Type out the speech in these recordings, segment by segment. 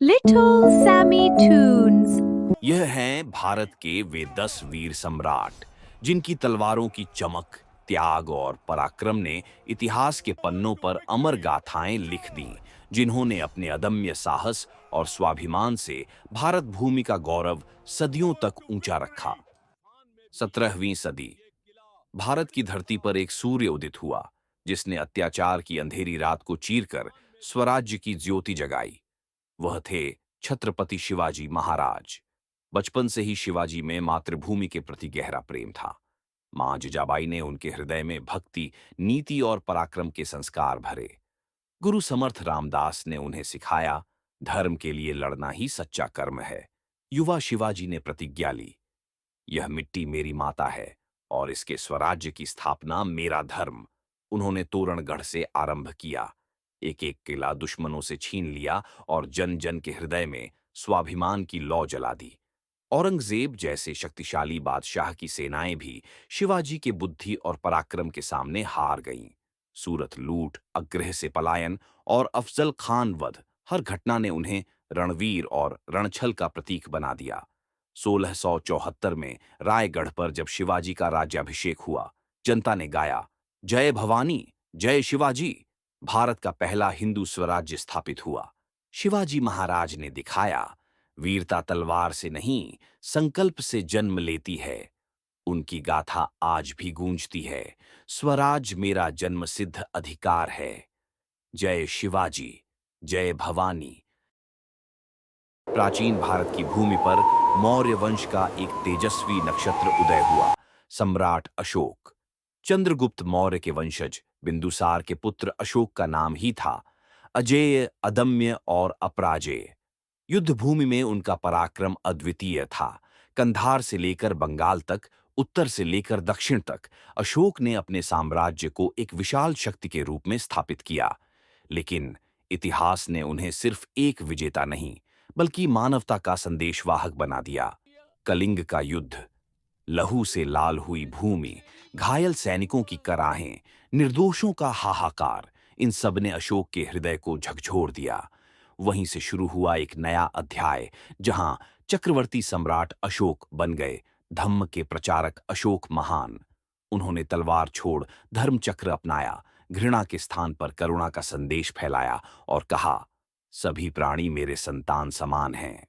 Little Sammy Toons. यह हैं भारत के वे 10 वीर सम्राट जिनकी तलवारों की चमक, त्याग और पराक्रम ने इतिहास के पन्नों पर अमर गाथाएं लिख दी, जिन्होंने अपने अदम्य साहस और स्वाभिमान से भारत भूमि का गौरव सदियों तक ऊंचा रखा। 17वीं सदी। भारत की धरती पर एक सूर्य उदित हुआ, जिसने अत्याचार की अंधेरी रात को चीरकर स्वराज्य की ज्योति जगाई। वह थे छत्रपति शिवाजी महाराज। बचपन से ही शिवाजी में मातृभूमि के प्रति गहरा प्रेम था। मां जिजाबाई ने उनके हृदय में भक्ति, नीति और पराक्रम के संस्कार भरे। गुरु समर्थ रामदास ने उन्हें सिखाया, धर्म के लिए लड़ना ही सच्चा कर्म है। युवा शिवाजी ने प्रतिज्ञा ली, यह मिट्टी मेरी माता है और इसके स्वराज्य की स्थापना मेरा धर्म। उन्होंने तोरणगढ़ से आरंभ किया, एक एक किला दुश्मनों से छीन लिया और जन जन के हृदय में स्वाभिमान की लौ जला दी। औरंगजेब जैसे शक्तिशाली बादशाह की सेनाएं भी शिवाजी के बुद्धि और पराक्रम के सामने हार गईं। सूरत लूट, अग्रह से पलायन और अफजल खान वध, हर घटना ने उन्हें रणवीर और रणछल का प्रतीक बना दिया। 1674 में रायगढ़ पर जब शिवाजी का राज्याभिषेक हुआ, जनता ने गाया, जय भवानी, जय शिवाजी। भारत का पहला हिंदू स्वराज्य स्थापित हुआ। शिवाजी महाराज ने दिखाया, वीरता तलवार से नहीं, संकल्प से जन्म लेती है। उनकी गाथा आज भी गूंजती है, स्वराज मेरा जन्मसिद्ध अधिकार है। जय शिवाजी, जय भवानी। प्राचीन भारत की भूमि पर मौर्य वंश का एक तेजस्वी नक्षत्र उदय हुआ, सम्राट अशोक। चंद्रगुप्त मौर्य के वंशज बिंदुसार के पुत्र अशोक का नाम ही था अजेय, अदम्य और अपराजेय। युद्ध भूमि में उनका पराक्रम अद्वितीय था। कंधार से लेकर बंगाल तक, उत्तर से लेकर दक्षिण तक, अशोक ने अपने साम्राज्य को एक विशाल शक्ति के रूप में स्थापित किया। लेकिन इतिहास ने उन्हें सिर्फ एक विजेता नहीं, बल्कि मानवता का संदेशवाहक बना दिया। कलिंग का युद्ध, लहू से लाल हुई भूमि, घायल सैनिकों की कराहें, निर्दोषों का हाहाकार, इन सब ने अशोक के हृदय को झकझोर दिया। वहीं से शुरू हुआ एक नया अध्याय, जहां चक्रवर्ती सम्राट अशोक बन गए धम्म के प्रचारक अशोक महान। उन्होंने तलवार छोड़ धर्म चक्र अपनाया, घृणा के स्थान पर करुणा का संदेश फैलाया और कहा, सभी प्राणी मेरे संतान समान हैं।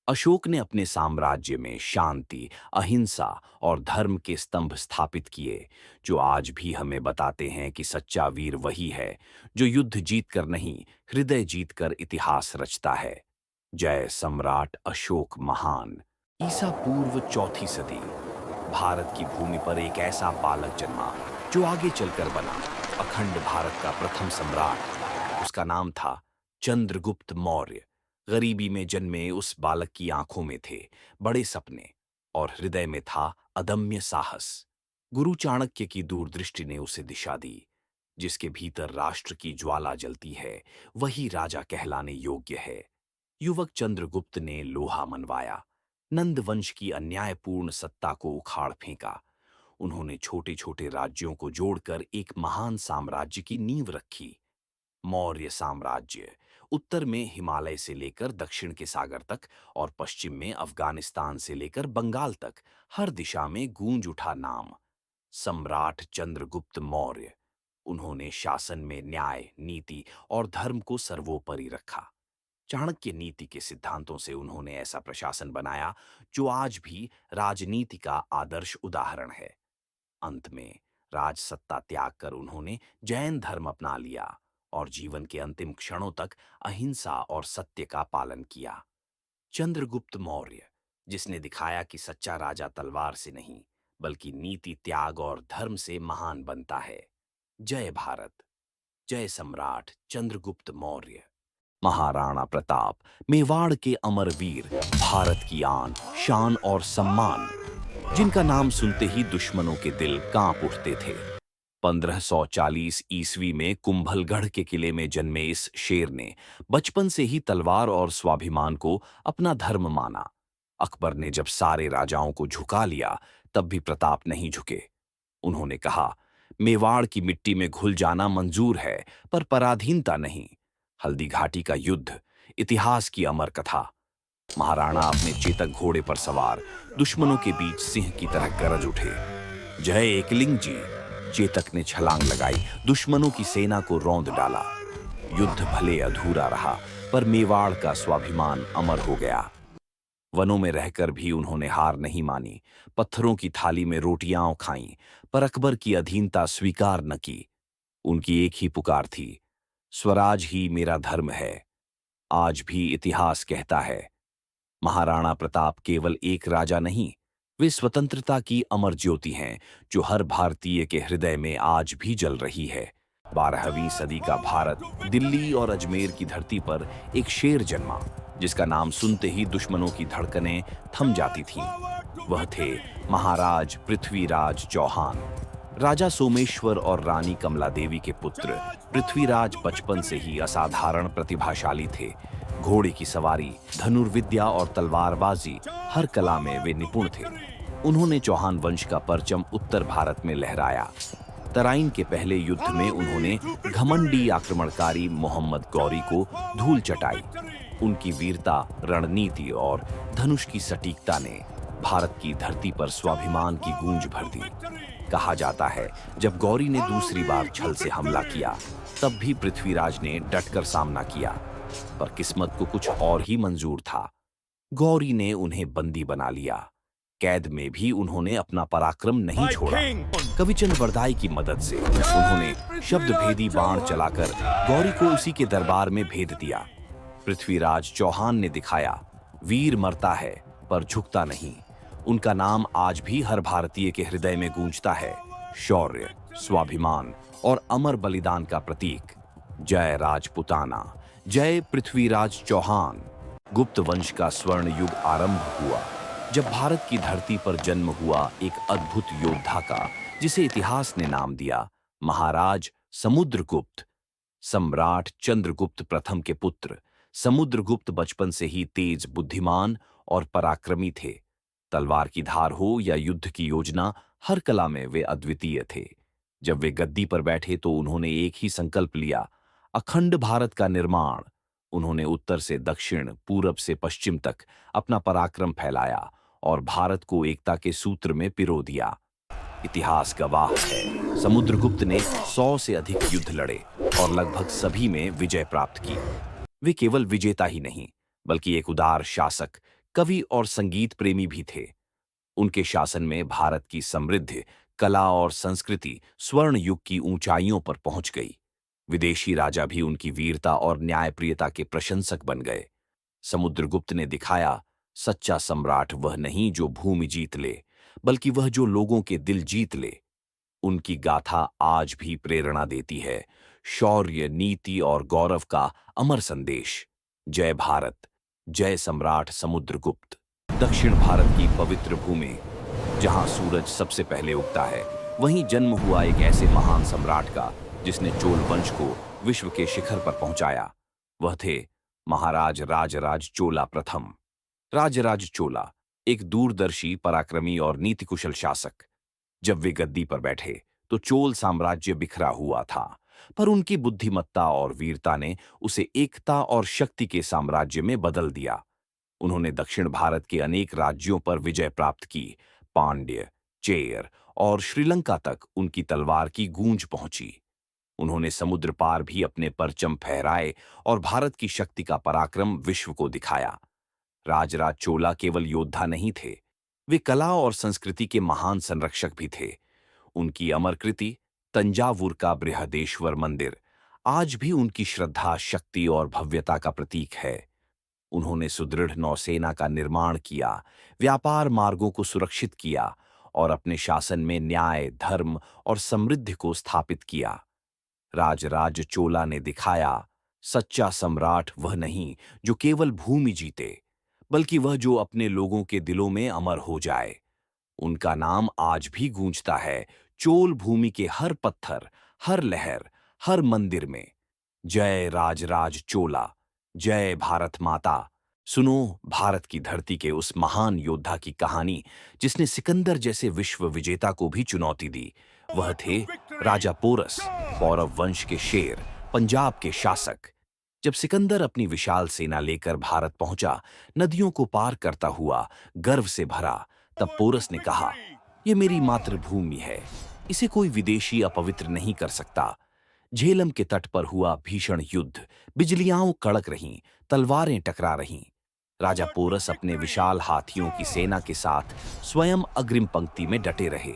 अशोक ने अपने साम्राज्य में शांति, अहिंसा और धर्म के स्तंभ स्थापित किए, जो आज भी हमें बताते हैं कि सच्चा वीर वही है जो युद्ध जीतकर नहीं, हृदय जीतकर इतिहास रचता है। जय सम्राट अशोक महान। ईसा पूर्व चौथी सदी। भारत की भूमि पर एक ऐसा बालक जन्मा जो आगे चलकर बना अखंड भारत का प्रथम सम्राट। उसका नाम था चंद्रगुप्त मौर्य। गरीबी में जन्मे उस बालक की आंखों में थे बड़े सपने और हृदय में था अदम्य साहस। गुरु चाणक्य की दूरदृष्टि ने उसे दिशा दी। जिसके भीतर राष्ट्र की ज्वाला जलती है, वही राजा कहलाने योग्य है। युवक चंद्रगुप्त ने लोहा मनवाया, नंद वंश की अन्यायपूर्ण सत्ता को उखाड़ फेंका। उन्होंने छोटे छोटे राज्यों को जोड़कर एक महान साम्राज्य की नींव रखी। मौर्य साम्राज्य उत्तर में हिमालय से लेकर दक्षिण के सागर तक और पश्चिम में अफगानिस्तान से लेकर बंगाल तक, हर दिशा में गूंज उठा नाम सम्राट चंद्रगुप्त मौर्य। उन्होंने शासन में न्याय, नीति और धर्म को सर्वोपरि रखा। चाणक्य नीति के सिद्धांतों से उन्होंने ऐसा प्रशासन बनाया जो आज भी राजनीति का आदर्श उदाहरण है। अंत में राज सत्ता त्याग कर उन्होंने जैन धर्म अपना लिया और जीवन के अंतिम क्षणों तक अहिंसा और सत्य का पालन किया। चंद्रगुप्त मौर्य, जिसने दिखाया कि सच्चा राजा तलवार से नहीं, बल्कि नीति, त्याग और धर्म से महान बनता है। जय भारत, जय सम्राट चंद्रगुप्त मौर्य। महाराणा प्रताप, मेवाड़ के अमरवीर, भारत की आन, शान और सम्मान, जिनका नाम सुनते ही दुश्मनों के दिल कांप उठते थे। 1540 ईस्वी में कुंभलगढ़ के किले में जन्मे इस शेर ने बचपन से ही तलवार और स्वाभिमान को अपना धर्म माना। अकबर ने जब सारे राजाओं को झुका लिया, तब भी प्रताप नहीं झुके। उन्होंने कहा, मेवाड़ की मिट्टी में घुल जाना मंजूर है, पर पराधीनता नहीं। हल्दी घाटी का युद्ध, इतिहास की अमर कथा। महाराणा अपने चेतक घोड़े पर सवार दुश्मनों के बीच सिंह की तरह गरज उठे। जय एकलिंग जी! चेतक ने छलांग लगाई, दुश्मनों की सेना को रौंद डाला। युद्ध भले अधूरा रहा, पर मेवाड़ का स्वाभिमान अमर हो गया। वनों में रहकर भी उन्होंने हार नहीं मानी, पत्थरों की थाली में रोटियां खाईं, पर अकबर की अधीनता स्वीकार न की। उनकी एक ही पुकार थी, स्वराज ही मेरा धर्म है। आज भी इतिहास कहता है, महाराणा प्रताप केवल एक राजा नहीं, वे स्वतंत्रता की अमर ज्योति हैं, जो हर भारतीय के हृदय में आज भी जल रही है। 12वीं सदी का भारत, दिल्ली और अजमेर की धरती पर एक शेर जन्मा, जिसका नाम सुनते ही दुश्मनों की धड़कनें थम जाती थीं। वह थे महाराज पृथ्वीराज चौहान। राजा सोमेश्वर और रानी कमला देवी के पुत्र पृथ्वीराज बचपन से ही असाधारण प्रतिभाशाली थे। घोड़े की सवारी, धनुर्विद्या और तलवारबाजी, हर कला में वे निपुण थे। उन्होंने चौहान वंश का परचम उत्तर भारत में लहराया। तराइन के पहले युद्ध में उन्होंने घमंडी आक्रमणकारी मोहम्मद गौरी को धूल चटाई। उनकी वीरता, रणनीति और धनुष की सटीकता ने भारत की धरती पर स्वाभिमान की गूंज भर दी। कहा जाता है, जब गौरी ने दूसरी बार छल से हमला किया, तब भी पृथ्वीराज ने डटकर सामना किया, पर किस्मत को कुछ और ही मंजूर था। गौरी ने उन्हें बंदी बना लिया। कैद में भी उन्होंने अपना पराक्रम नहीं छोड़ा। कविचंद बरदाई की मदद से उन्होंने शब्दभेदी बाण चलाकर गौरी को उसी के दरबार में भेद दिया। पृथ्वीराज चौहान ने दिखाया, वीर मरता है पर झुकता नहीं। उनका नाम आज भी हर भारतीय के हृदय में गूंजता है, शौर्य, स्वाभिमान और अमर बलिदान का प्रतीक। जय राजपुताना, जय पृथ्वीराज चौहान। गुप्त वंश का स्वर्ण युग आरंभ हुआ, जब भारत की धरती पर जन्म हुआ एक अद्भुत योद्धा का, जिसे इतिहास ने नाम दिया महाराज समुद्रगुप्त। सम्राट चंद्रगुप्त प्रथम के पुत्र समुद्रगुप्त बचपन से ही तेज, बुद्धिमान और पराक्रमी थे। तलवार की धार हो या युद्ध की योजना, हर कला में वे अद्वितीय थे। जब वे गद्दी पर बैठे तो उन्होंने एक ही संकल्प लिया, अखंड भारत का निर्माण। उन्होंने उत्तर से दक्षिण, पूरब से पश्चिम तक अपना पराक्रम फैलाया और भारत को एकता के सूत्र में पिरो दिया। इतिहास गवाह है, समुद्रगुप्त ने 100 से अधिक युद्ध लड़े और लगभग सभी में विजय प्राप्त की। वे केवल विजेता ही नहीं, बल्कि एक उदार शासक, कवि और संगीत प्रेमी भी थे। उनके शासन में भारत की समृद्ध कला और संस्कृति स्वर्ण युग की ऊंचाइयों पर पहुंच गई। विदेशी राजा भी उनकी वीरता और न्यायप्रियता के प्रशंसक बन गए। समुद्रगुप्त ने दिखाया, सच्चा सम्राट वह नहीं जो भूमि जीत ले, बल्कि वह जो लोगों के दिल जीत ले। उनकी गाथा आज भी प्रेरणा देती है, शौर्य, नीति और गौरव का अमर संदेश। जय भारत, जय सम्राट समुद्रगुप्त। दक्षिण भारत की पवित्र भूमि, जहां सूरज सबसे पहले उगता है, वहीं जन्म हुआ एक ऐसे महान सम्राट का, जिसने चोल वंश को विश्व के शिखर पर पहुंचाया। वह थे महाराज राजराज चोला प्रथम। राजराज चोला एक दूरदर्शी, पराक्रमी और नीतिकुशल शासक। जब वे गद्दी पर बैठे तो चोल साम्राज्य बिखरा हुआ था, पर उनकी बुद्धिमत्ता और वीरता ने उसे एकता और शक्ति के साम्राज्य में बदल दिया। उन्होंने दक्षिण भारत के अनेक राज्यों पर विजय प्राप्त की। पांड्य, चेर और श्रीलंका तक उनकी तलवार की गूंज पहुंची। उन्होंने समुद्र पार भी अपने परचम फहराए और भारत की शक्ति का पराक्रम विश्व को दिखाया। राजराज चोला केवल योद्धा नहीं थे, वे कला और संस्कृति के महान संरक्षक भी थे। उनकी अमर कृति, तंजावुर का बृहदेश्वर मंदिर, आज भी उनकी श्रद्धा, शक्ति और भव्यता का प्रतीक है। उन्होंने सुदृढ़ नौसेना का निर्माण किया, व्यापार मार्गों को सुरक्षित किया और अपने शासन में न्याय, धर्म और समृद्धि को स्थापित किया। राजराज चोला ने दिखाया, सच्चा सम्राट वह नहीं जो केवल भूमि जीते, बल्कि वह जो अपने लोगों के दिलों में अमर हो जाए। उनका नाम आज भी गूंजता है चोल भूमि के हर पत्थर, हर लहर, हर मंदिर में। जय राजराज चोला, जय भारत माता। सुनो भारत की धरती के उस महान योद्धा की कहानी, जिसने सिकंदर जैसे विश्व विजेता को भी चुनौती दी। वह थे राजा पोरस, पौरव वंश के शेर, पंजाब के शासक। जब सिकंदर अपनी विशाल सेना लेकर भारत पहुंचा, नदियों को पार करता हुआ गर्व से भरा, तब पोरस ने कहा, यह मेरी मातृभूमि है, इसे कोई विदेशी अपवित्र नहीं कर सकता। झेलम के तट पर हुआ भीषण युद्ध, बिजलियां कड़क रहीं, तलवारें टकरा रहीं। राजा पोरस अपने विशाल हाथियों की सेना के साथ स्वयं अग्रिम पंक्ति में डटे रहे।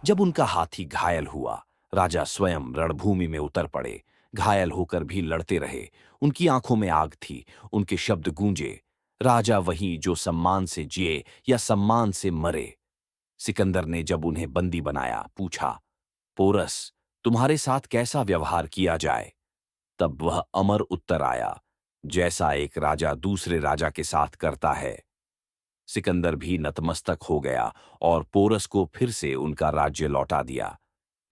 जब उनका हाथी घायल हुआ, राजा स्वयं रणभूमि में उतर पड़े। घायल होकर भी लड़ते रहे। उनकी आंखों में आग थी, उनके शब्द गूंजे, राजा वही जो सम्मान से जिए या सम्मान से मरे। सिकंदर ने जब उन्हें बंदी बनाया, पूछा, पोरस, तुम्हारे साथ कैसा व्यवहार किया जाए? तब वह अमर उत्तर आया, जैसा एक राजा दूसरे राजा के साथ करता है। सिकंदर भी नतमस्तक हो गया और पोरस को फिर से उनका राज्य लौटा दिया।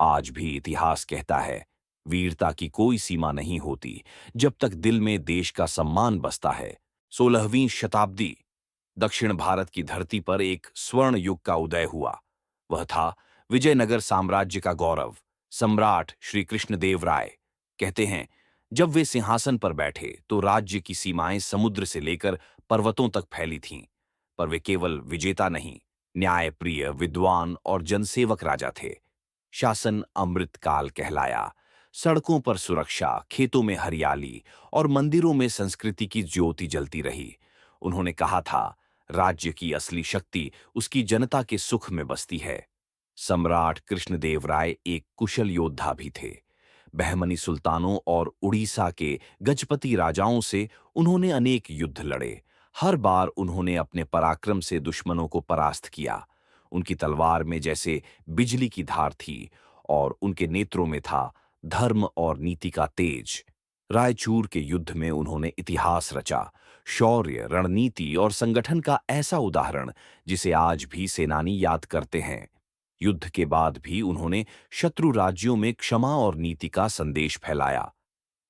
आज भी इतिहास कहता है, वीरता की कोई सीमा नहीं होती जब तक दिल में देश का सम्मान बसता है। 16वीं शताब्दी, दक्षिण भारत की धरती पर एक स्वर्ण युग का उदय हुआ। वह था विजयनगर साम्राज्य का गौरव। सम्राट श्री कृष्णदेव राय कहते हैं, जब वे सिंहासन पर बैठे तो राज्य की सीमाएं समुद्र से लेकर पर्वतों तक फैली थीं। पर वे केवल विजेता नहीं, न्यायप्रिय, विद्वान और जनसेवक राजा थे। शासन अमृत काल कहलाया। सड़कों पर सुरक्षा, खेतों में हरियाली और मंदिरों में संस्कृति की ज्योति जलती रही। उन्होंने कहा था, राज्य की असली शक्ति उसकी जनता के सुख में बसती है। सम्राट कृष्णदेव राय एक कुशल योद्धा भी थे। बहमनी सुल्तानों और उड़ीसा के गजपति राजाओं से उन्होंने अनेक युद्ध लड़े। हर बार उन्होंने अपने पराक्रम से दुश्मनों को परास्त किया। उनकी तलवार में जैसे बिजली की धार थी और उनके नेत्रों में था धर्म और नीति का तेज। रायचूर के युद्ध में उन्होंने इतिहास रचा। शौर्य, रणनीति और संगठन का ऐसा उदाहरण जिसे आज भी सेनानी याद करते हैं। युद्ध के बाद भी उन्होंने शत्रु राज्यों में क्षमा और नीति का संदेश फैलाया।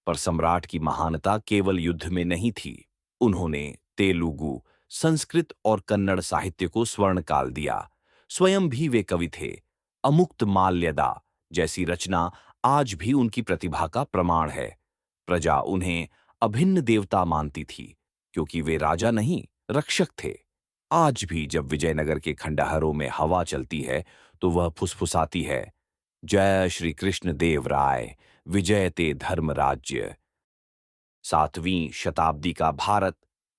पर सम्राट की महानता केवल युद्ध में नहीं थी। उन्होंने तेलुगु, संस्कृत और कन्नड़ साहित्य को स्वर्णकाल दिया। स्वयं भी वे कवि थे। अमुक्त माल्यदा जैसी रचना आज भी उनकी प्रतिभा का प्रमाण है। प्रजा उन्हें अभिन्न देवता मानती थी, क्योंकि वे राजा नहीं, रक्षक थे। आज भी जब विजयनगर के खंडहरों में हवा चलती है तो वह फुसफुसाती है, जय श्री कृष्ण देव राय, विजयते धर्म राज्य। 7वीं शताब्दी का भारत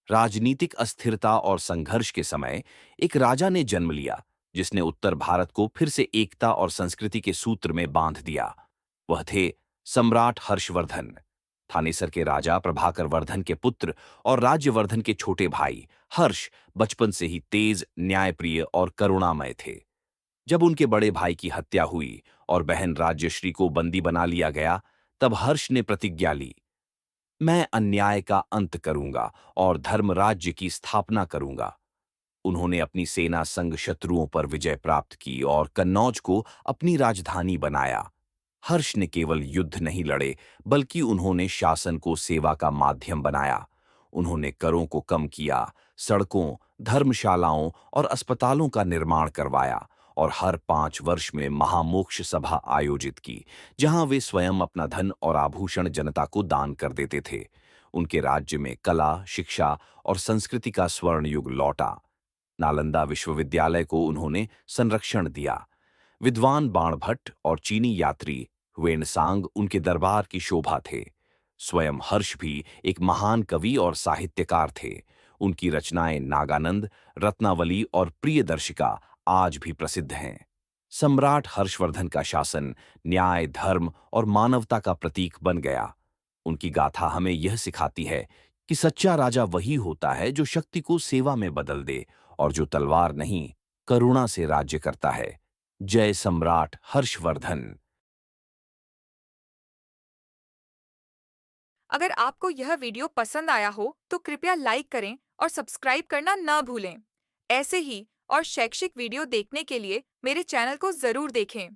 राजनीतिक अस्थिरता और संघर्ष के समय एक राजा ने जन्म लिया जिसने उत्तर भारत को फिर से एकता और संस्कृति के सूत्र में बांध दिया। वह थे सम्राट हर्षवर्धन। थानेसर के राजा प्रभाकर वर्धन के पुत्र और राज्यवर्धन के छोटे भाई हर्ष बचपन से ही तेज, न्यायप्रिय और करुणामय थे। जब उनके बड़े भाई की हत्या हुई और बहन राज्यश्री को बंदी बना लिया गया, तब हर्ष ने प्रतिज्ञा ली, मैं अन्याय का अंत करूंगा और धर्म राज्य की स्थापना करूंगा। उन्होंने अपनी सेना संग शत्रुओं पर विजय प्राप्त की और कन्नौज को अपनी राजधानी बनाया। हर्ष ने केवल युद्ध नहीं लड़े, बल्कि उन्होंने शासन को सेवा का माध्यम बनाया। उन्होंने करों को कम किया, सड़कों, धर्मशालाओं और अस्पतालों का निर्माण करवाया और हर 5 वर्ष में महामोक्ष सभा आयोजित की, जहां वे स्वयं अपना धन और आभूषण जनता को दान कर देते थे। उनके राज्य में कला, शिक्षा और संस्कृति का स्वर्ण युग लौटा। नालंदा विश्वविद्यालय को उन्होंने संरक्षण दिया। विद्वान बाणभट्ट और चीनी यात्री हुएनसांग उनके दरबार की शोभा थे। स्वयं हर्ष भी एक महान कवि और साहित्यकार थे। उनकी रचनाएं नागानंद, रत्नावली और प्रियदर्शिका आज भी प्रसिद्ध हैं। सम्राट हर्षवर्धन का शासन न्याय, धर्म और मानवता का प्रतीक बन गया। उनकी गाथा हमें यह सिखाती है कि सच्चा राजा वही होता है जो शक्ति को सेवा में बदल दे और जो तलवार नहीं, करुणा से राज्य करता है। जय सम्राट हर्षवर्धन। अगर आपको यह वीडियो पसंद आया हो तो कृपया लाइक करें और सब्सक्राइब करना न भूलें। ऐसे ही और शैक्षिक वीडियो देखने के लिए मेरे चैनल को जरूर देखें।